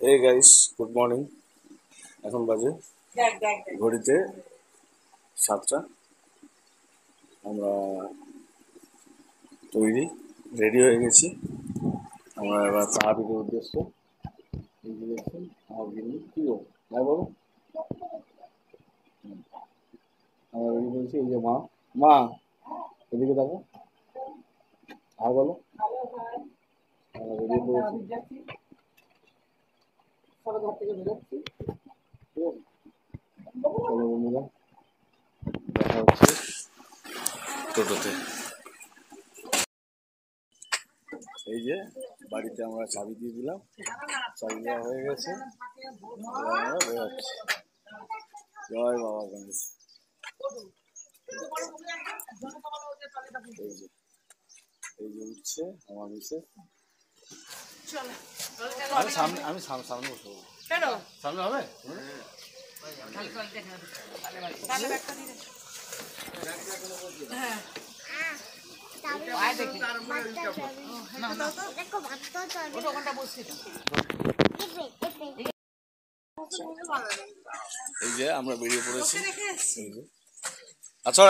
এই guys, good morning. এখন বাজে ঘড়িতে 7টা। আমরা রেডি হয়ে গেছি। আমরা এবার পাহাড়ির উদ্দেশ্য। এই যে দেখছেন আমার গিন্নি, কি গো হ্যাঁ বলো। আমরা রেডি করেছি। এই যে মা, মা এদিকে দেখো, হ্যাঁ বলো। আমরা রেডি করেছি, ঠিক আছে? চলো বন্ধুরা, দেখা হচ্ছে টোটোতে। এই যে বাড়িতে আমরা চাবি দিয়ে দিলাম, চাবি দেওয়া হয়ে গেছে। এবার আমরা বেরোচ্ছি। জয় বাবা গণেশ। এই যে উঠছে আমার মিসেস। আমি সামনে বসবো। সামনে হবে। এই যে আমরা বেরিয়ে পড়েছি। আচ্ছা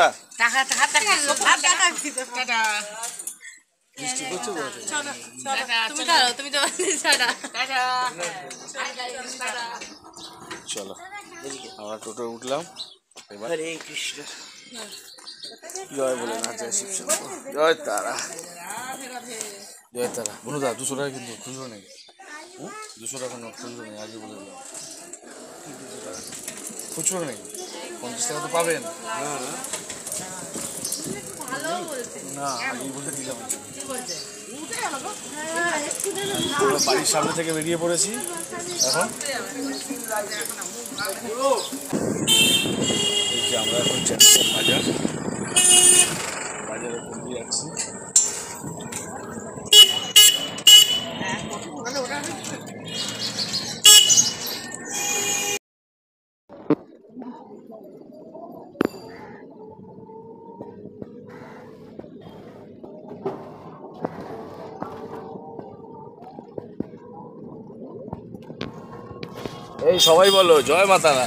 বৃষ্টি পড়ছে। চলো আমরা টোটো উঠলাম। এবার হরে কৃষ্ণ, জয় বলে না, জয় শিব শম্ভু, জয় তারা, জয় তারা। বন্ধুদা 200 টাকা কিন্তু খুচরো নেই, 200 টাকা নোট খুচরো নেই, আগে বলে দিলাম। খুচরো নেই, 50 টাকা তো পাবেন না, আগেই বলে দিলাম। আমরা বাড়ির সামনে থেকে বেরিয়ে পড়েছি। এখন এই যে আমরা এখন বাজারের উপর দিয়ে যাচ্ছি। এই সবাই বলো জয় মা তারা,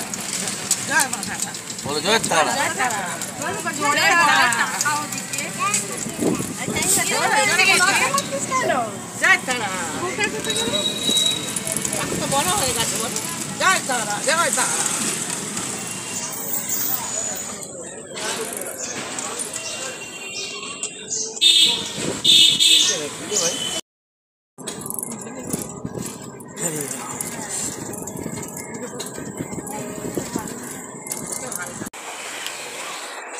বলো জয় তারা।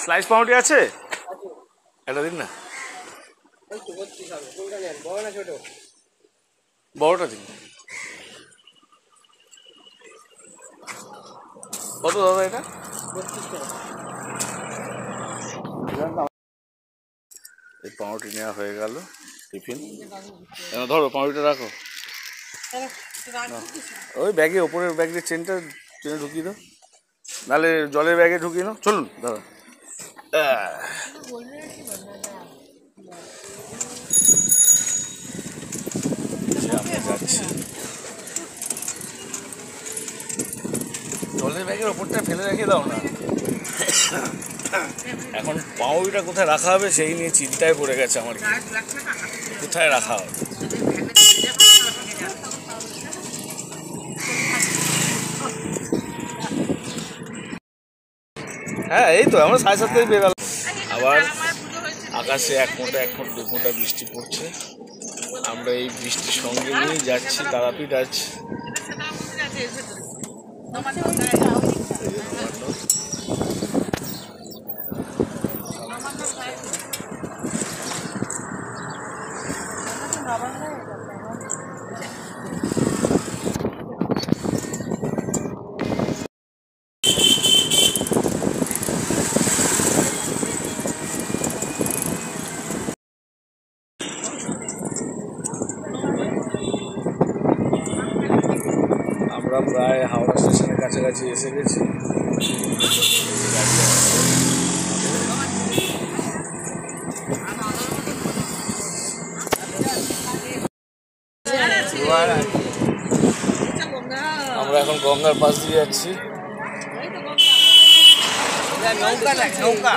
স্লাইস পাউরুটি আছে, একটা দিন না। বড়টা দিন। কত দাদা এটা? এই পাউরুটি নেওয়া হয়ে গেল। টিফিন ধরো, পাউরুটিটা রাখো ওই ব্যাগে, ওপরের ব্যাগের চেনটা টেনে ঢুকিয়ে দাও, নাহলে জলের ব্যাগে ঢুকিয়ে নাও। চলুন দাদা। আমরা যাচ্ছি। জলের ব্যাগের ওপরটা ফেলে রেখে দাও না। এখন পাউরুটিটা কোথায় রাখা হবে সেই নিয়ে চিন্তায় পড়ে গেছে আমার, কোথায় রাখা হবে। হ্যাঁ এই তো আমরা 7:30 বেরোলাম। আবার আকাশে 1 ফোঁটা 2 ফোঁটা বৃষ্টি পড়ছে। আমরা এই বৃষ্টির সঙ্গে নিয়ে যাচ্ছি তারাপীঠ। আজ আমরা প্রায় হাওড়া স্টেশনের কাছাকাছি এসে গেছি। আমরা এখন গঙ্গার পাশ দিয়ে যাচ্ছি। নৌকা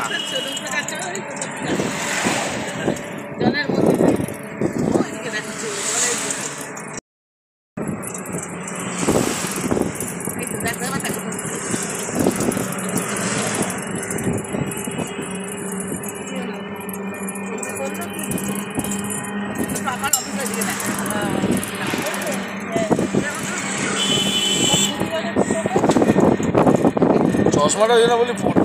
চশমাটা ওই জন্য বলি পড়তে।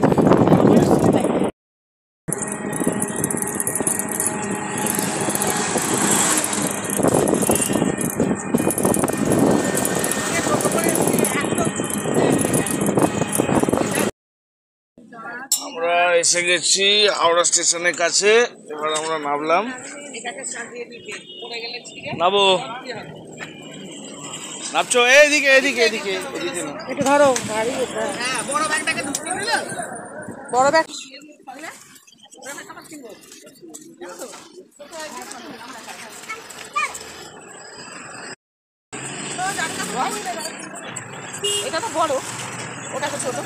আমরা এসে গেছি হাওড়া স্টেশনের কাছে। এবার আমরা নামলাম। নামো, নামছো এইদিকে এদিকে এদিকে এদিকে না, একটু ধরো বড় ব্যাগ। এটা তো বড়, ওটা তো ছোট।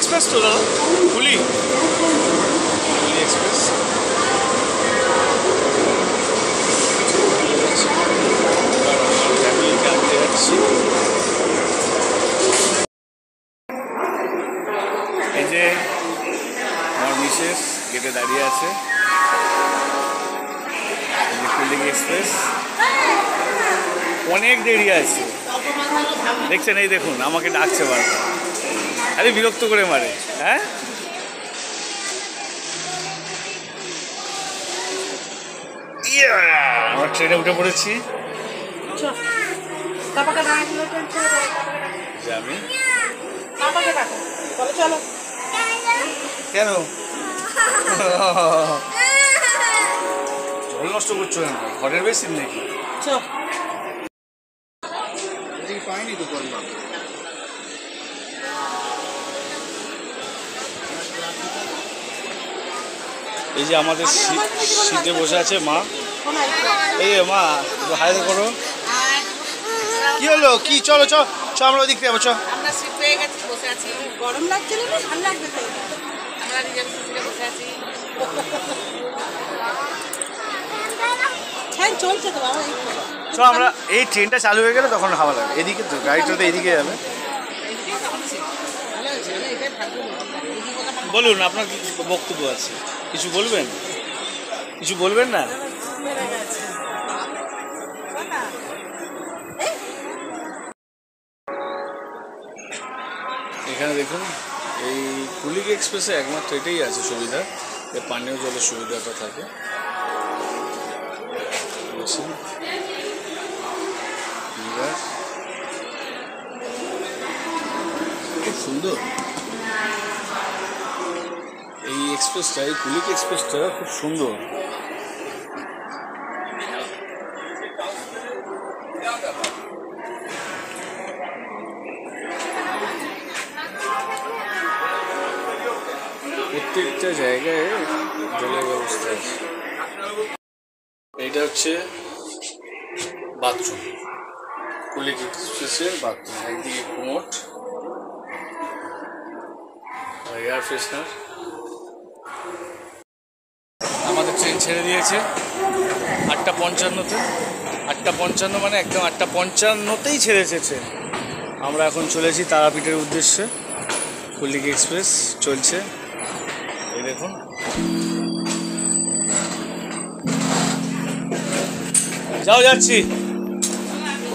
এক্সপ্রেস তো দাদা, কুলি এক্সপ্রেস। ফ্যামিলিকে আনতে যাচ্ছি। এই যে আমার মিসেস গেটে দাঁড়িয়ে আছে। কুলি এক্সপ্রেস অনেক দেরি আছে দেখছেন। এই দেখুন আমাকে ডাকছে বারবার, আরে বিরক্ত করে মারে। হ্যাঁ আমরা ট্রেনে উঠে পড়েছি। আমি কেন জল নষ্ট করছো কেন? ঘরের বেশি নাকি পাইনি তো করলাম। এই যে আমাদের সিটে বসে আছে মা। এই মা হাই করো। কি হলো কি? চলো চলো চলো আমরা ওদিক থেকে চলো। আমরা সিট পেয়ে গেছি, বসে আছি। গরম লাগছে না, ঠান্ডা লাগবে তো? আমরা রিজার্ভেশন সিটে বসে আছি। হ্যাঁ চলছে তো বাবা। চলো আমরা, এই ট্রেনটা চালু হয়ে গেলে তখন হাওয়া লাগবে। এদিকে তো গাড়িটা তো এদিকে যাবে। বলুন আপনার কি বক্তব্য আছে? কিছু বলবেন? কিছু বলবেন না? এখানে দেখুন এই কুলিক এক্সপ্রেসে একমাত্র এটাই আছে সুবিধা, যে পানীয় জলের সুবিধাটা থাকে। খুব সুন্দর এই এক্সপ্রেসটা, এই কুলিক এক্সপ্রেসটা খুব সুন্দর। প্রত্যেকটা জায়গায় জলের ব্যবস্থা আছে। এইটা হচ্ছে বাথরুম, কুলিক এক্সপ্রেসের বাথরুম। একদিকে কোমোট, এয়ার ফ্রেশনার। আমাদের ট্রেন ছেড়ে দিয়েছে 8:55-তে। 8:55 মানে একদম 8:55-তেই ছেড়েছে ট্রেন। আমরা এখন চলেছি তারাপীঠের উদ্দেশ্যে। কুলিক এক্সপ্রেস চলছে, এই দেখুন। যাও, যাচ্ছি।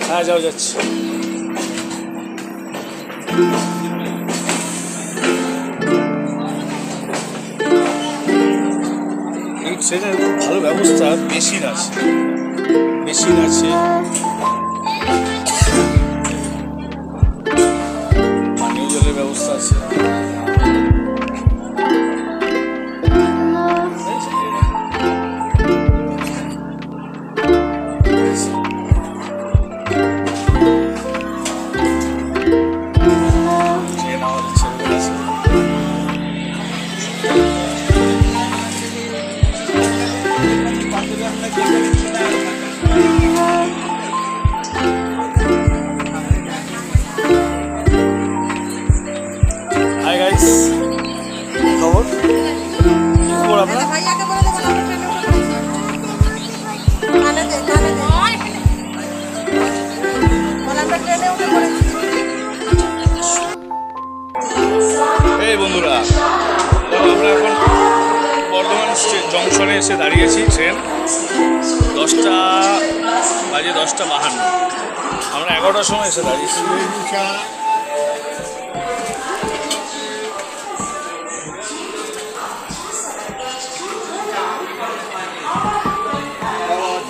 হ্যাঁ যাও, যাচ্ছি। এই ট্রেনের খুব ভালো ব্যবস্থা, মেশিন আছে, মেশিন আছে, পানীয় জলের ব্যবস্থা আছে। হাই গাইস, খবর খবর আপনার? এই বন্ধুরা, আমরা এখন বর্ধমান জংশনে এসে দাঁড়িয়েছি। ট্রেন 10:52। আমরা 11টার সময় এসে দাঁড়িয়েছি।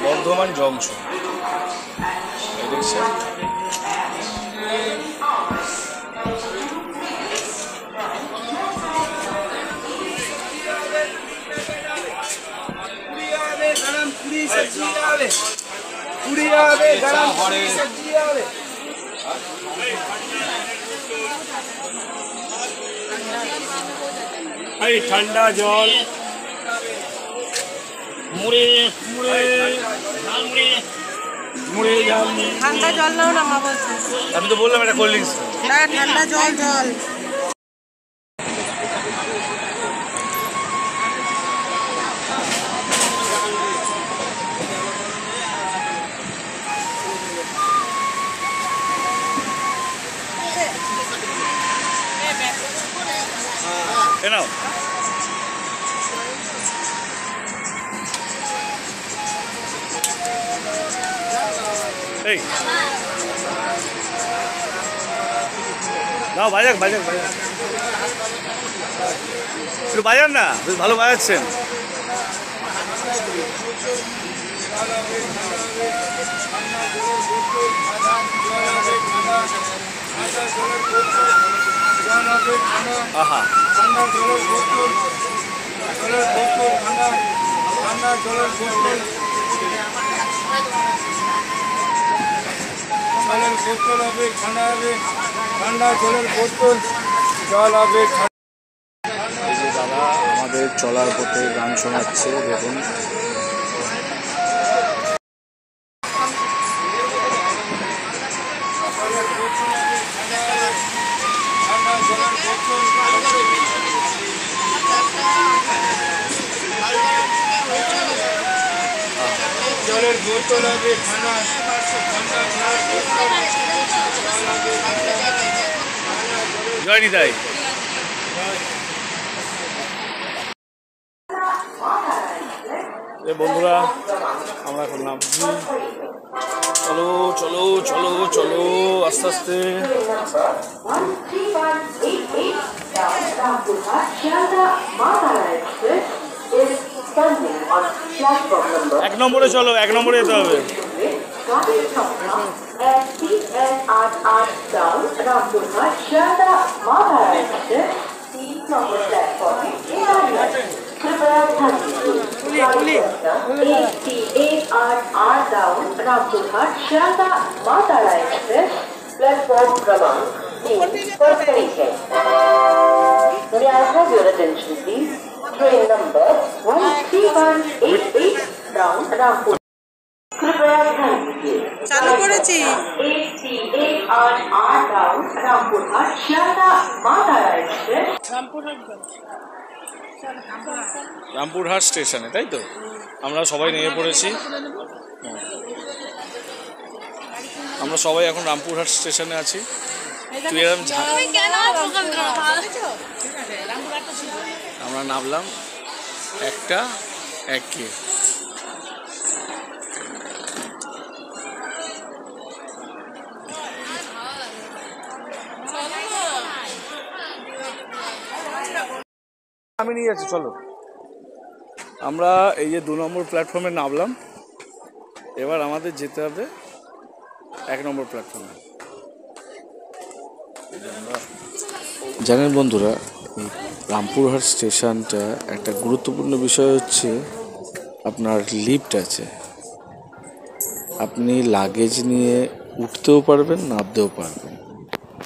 বর্ধমান জংশন দেখছেন। ঠান্ডা জল, মুড়ে মুড়ে মুড়ে জল, ঠান্ডা জল নাও না মা বলছে। আমি তো বললাম এটা কোল্ড ড্রিঙ্কস না, ঠান্ডা জল জল। এ নাও। এই নাও, বাজাক বাজাক বাজাক, একটু বাজান না, বেশ ভালো বাজাচ্ছেন। আহা, বোতল হবে, ঠান্ডা হবে, ঠান্ডা জলের বোতল, জল হবে। এই যে দাদা আমাদের চলার পথে গান শোনাচ্ছে, দেখুন। জলের বোতল হবে, ঠান্ডা জয় নিতাই। বন্ধুরা, আমরা এখন নামছি। চলো চলো চলো চলো, আস্তে আস্তে। এক নম্বরে চলো, 1 নম্বরে যেতে হবে। प्लेटफॉर्म क्रमांक 3 पर खड़ी है। May I have your attention please? Train number 13188 down Rampur. कृपया ध्यान दीजिए। চালু করেছি। 88RR down Rampurhat Sealdah Maa Tara express. Rampurhat স্টেশনে, তাই তো? আমরা সবাই নেমে পড়েছি। আমরা সবাই এখন রামপুরহাট স্টেশনে আছি। তুই এরকম আমরা নামলাম 1টা 1 কে। আমি নিয়ে যাচ্ছি, চলো। আমরা এই যে 2 নম্বর প্ল্যাটফর্মে নামলাম, এবার আমাদের যেতে হবে 1 নম্বর প্ল্যাটফর্মে। জানেন বন্ধুরা, রামপুরহাট স্টেশনটা একটা গুরুত্বপূর্ণ বিষয় হচ্ছে আপনার লিফট আছে, আপনি লাগেজ নিয়ে উঠতেও পারবেন, নামতেও পারবেন।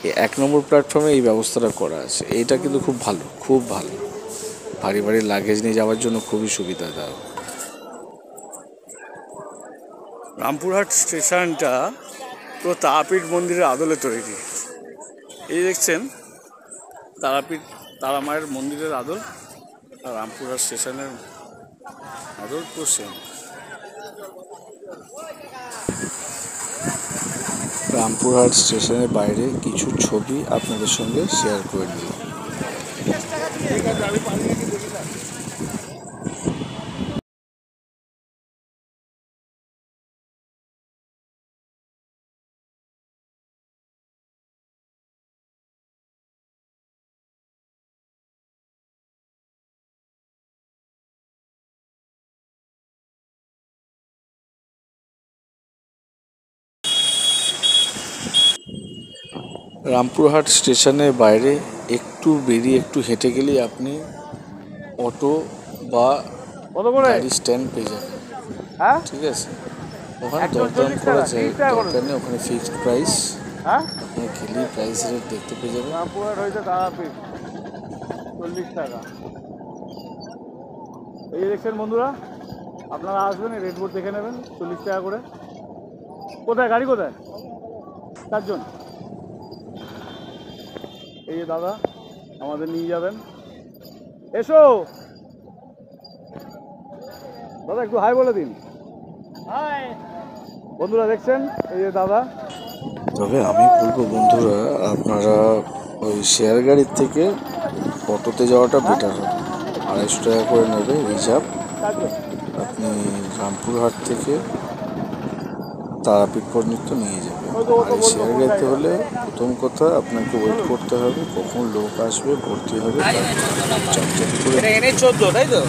এই 1 নম্বর প্ল্যাটফর্মে এই ব্যবস্থাটা করা আছে, এইটা কিন্তু খুব ভালো, খুব ভালো। ভারী ভারী লাগেজ নিয়ে যাওয়ার জন্য খুবই সুবিধাদায়ক। রামপুরহাট স্টেশনটা পুরো তারাপীঠ মন্দিরের আদলে তৈরি। এই দেখছেন তারাপীঠ, তারা মায়ের মন্দিরের আদল আর রামপুরহাট স্টেশনের আদল তো সেম। রামপুরহাট স্টেশনের বাইরে কিছু ছবি আপনাদের সঙ্গে শেয়ার করে দিলাম। রামপুরহাট স্টেশনের বাইরে একটু বেরিয়ে একটু হেঁটে গেলেই আপনি অটো বা গাড়ি স্ট্যান্ড পেয়ে যাবেন। ঠিক আছে, ওখানে দরদাম করা যায়, দরকার নেই, ওখানে ফিক্সড প্রাইস। আপনি গেলেই প্রাইস রেট দেখতে পেয়ে যাবেন। রামপুরহাট হয়েছে তারাপীঠ 40 টাকা। এই দেখছেন বন্ধুরা, আপনারা আসবেন, এই রেড বোর্ড দেখে নেবেন, 40 টাকা করে। কোথায় গাড়ি, কোথায়? 4 জন। এই যে দাদা আমাদের নিয়ে যাবেন, এসো দাদা, একটু হাই বলে দিন। হাই বন্ধুরা, দেখছেন এই যে দাদা। তবে আমি বলবো বন্ধুরা, আপনারা ওই শেয়ার গাড়ির থেকে অটোতে যাওয়াটা বেটার হবে। 250 টাকা করে নেবে রিজার্ভ। আপনি রামপুরহাট থেকে তারাপীঠ পর্যন্ত নিয়ে যাবেন। আর এই শেয়ার গাড়িতে হলে প্রথম কথা আপনাকে ওয়েট করতে হবে, কখন লোক আসবে, ভর্তি হবে, NH14, তাই তো?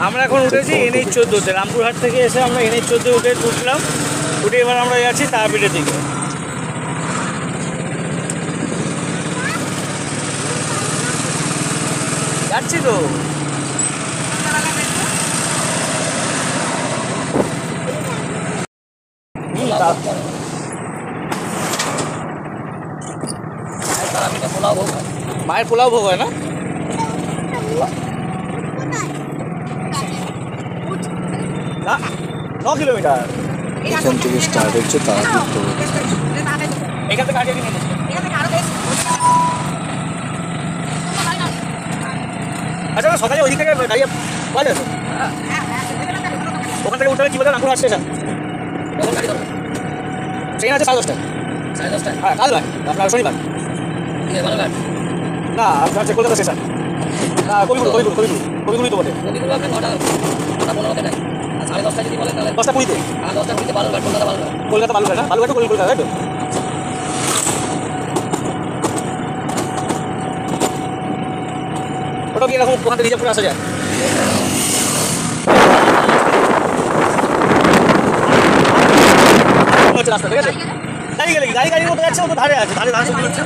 আমরা এখন উঠেছি NH14-তে। রামপুরহাট থেকে এসে আমরা NH14 উঠলাম, উঠে এবার আমরা যাচ্ছি তারাপীঠের দিকে। যাচ্ছি তো। মায়ের পোলাও ভোগ হয় না? 9 কিলোমিটার এখান থেকে স্টার্ট হচ্ছে তারাপীঠ তো। এখান থেকে আগে নিয়ে আচ্ছা, সকালে ওই দিক থেকে দাঁড়িয়ে পাওয়া যাবে? ওখান থেকে উঠে কি বলে রামপুরহাট স্টেশন ট্রেন আছে 10:30টায়। হ্যাঁ, কাল ভাই, আপনার শনিবার না, আপনার হচ্ছে কলকাতা স্টেশন। না, কবিগুড়ি তো বটে। 10টা 20-তে কলকাতা বালুরঘাট। না, বালুরঘাট কলকাতা, তাই তো? ওটা কি এরকম ওখান থেকে রিজার্ভ করে আসা যায়? রাস্তা ঠিক আছে, গাড়ি মতো যাচ্ছে, ও তো ধারে আছে, ধারে সবজি হচ্ছে।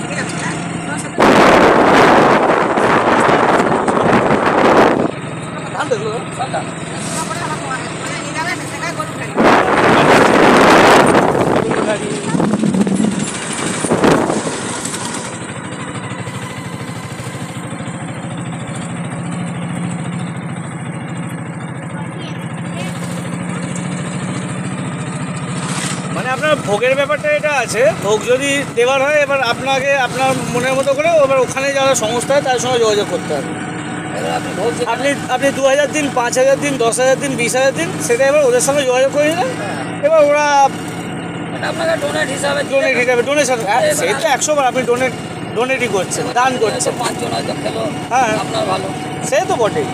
মানে আপনার ভোগের ব্যাপারটা এটা আছে, ভোগ যদি দেওয়ার হয় এবার আপনাকে আপনার মনের মতো করে এবার ওখানে যারা সংস্থা হয় তার সঙ্গে যোগাযোগ করতে হবে। আপনি 2000 দিন, 5000 দিন, 10,000 দিন, 20,000 দিন, সেটা এবার ওদের সঙ্গে যোগাযোগ করে নিলেন। এবার ওরা আপনাকে ডোনেট হিসাবে ডোনেশন, সেই তো 100 বার আপনি ডোনেটই করছেন, দান করছেন। 5 জন হয়তো খেলো, হ্যাঁ আপনার ভালো, সে তো বটেই।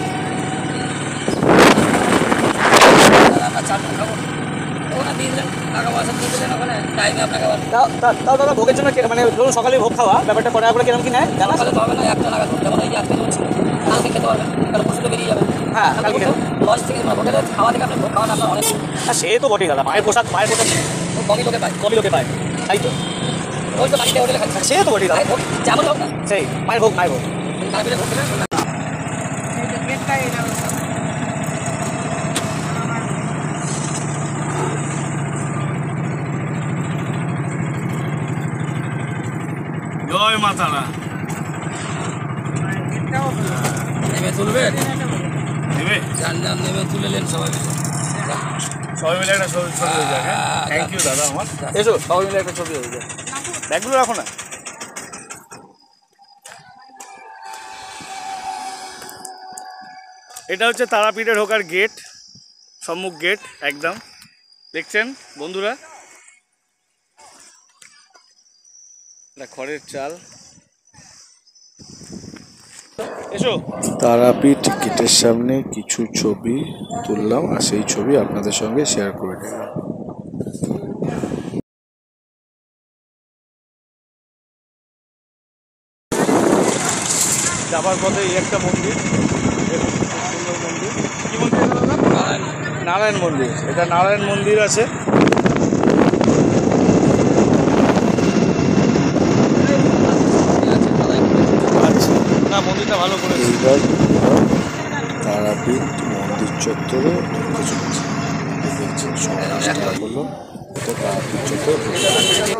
চাল খাবো ওখানে দিয়ে দিলেন, টাকা পয়সা দিয়ে দিলেন ওখানে। টাইমে আপনাকে আবার তাও দাদা ভোগের জন্য মানে ধরুন সকালে ভোগ খাওয়া ব্যাপারটা করার পরে কিরকম কি নেয় জানা সকালে তো হবে না, 1টা নাগাদ যেমন এই যে আজকে যেমন ছিল, কালকে খেতে পারবেন, কারণ পরশু তো বেরিয়ে যাবেন। হ্যাঁ, কালকে খেতে লজ থেকে হোটেলে খাওয়া থেকে আপনি ভোগ খাওয়ান আপনার অনেক হ্যাঁ সে তো বটেই দাদা মায়ের পোশাক খুব কমই লোকে পায়। কবি লোকে পায় তাই তো ওই তো বাড়িতে হোটেলে খাচ্ছে সে তো বটেই দাদা ভোগ যেমন হোক না, সেই মায়ের ভোগ মায়ের ভোগ তারপরে ভোগ খেলে জয় মা তারা নেমে তুলবেন, নেবে যান যান নেমে তুলে নেন সবাই মিলে। সবাই মিলে একটা ছবি হয়ে যায় হ্যাঁ থ্যাংক ইউ দাদা আমার এসো সবাই মিলে একটা ছবি হয়ে যায় ব্যাগগুলো রাখো না এটা হচ্ছে তারাপীঠে ঢোকার গেট সম্মুখ গেট একদম দেখছেন বন্ধুরা এটা খড়ের চাল এসো তারাপীঠ গেটের সামনে কিছু ছবি তুললাম আর সেই ছবি আপনাদের সঙ্গে শেয়ার করে নিলাম। যাবার পথে এই একটা মন্দির দেখুন, খুব সুন্দর মন্দির কি মন্দির এটা দাদা? নারায়ণ মন্দির এটা নারায়ণ মন্দির আছে আচ্ছা না মন্দিরটা ভালো করেছে এইবার তারাপীঠ মন্দির চত্বরে ঢুকতে চলেছে দেখছেন সবাই চেষ্টা করলো তারাপীঠ চত্বরে ঢুকতে।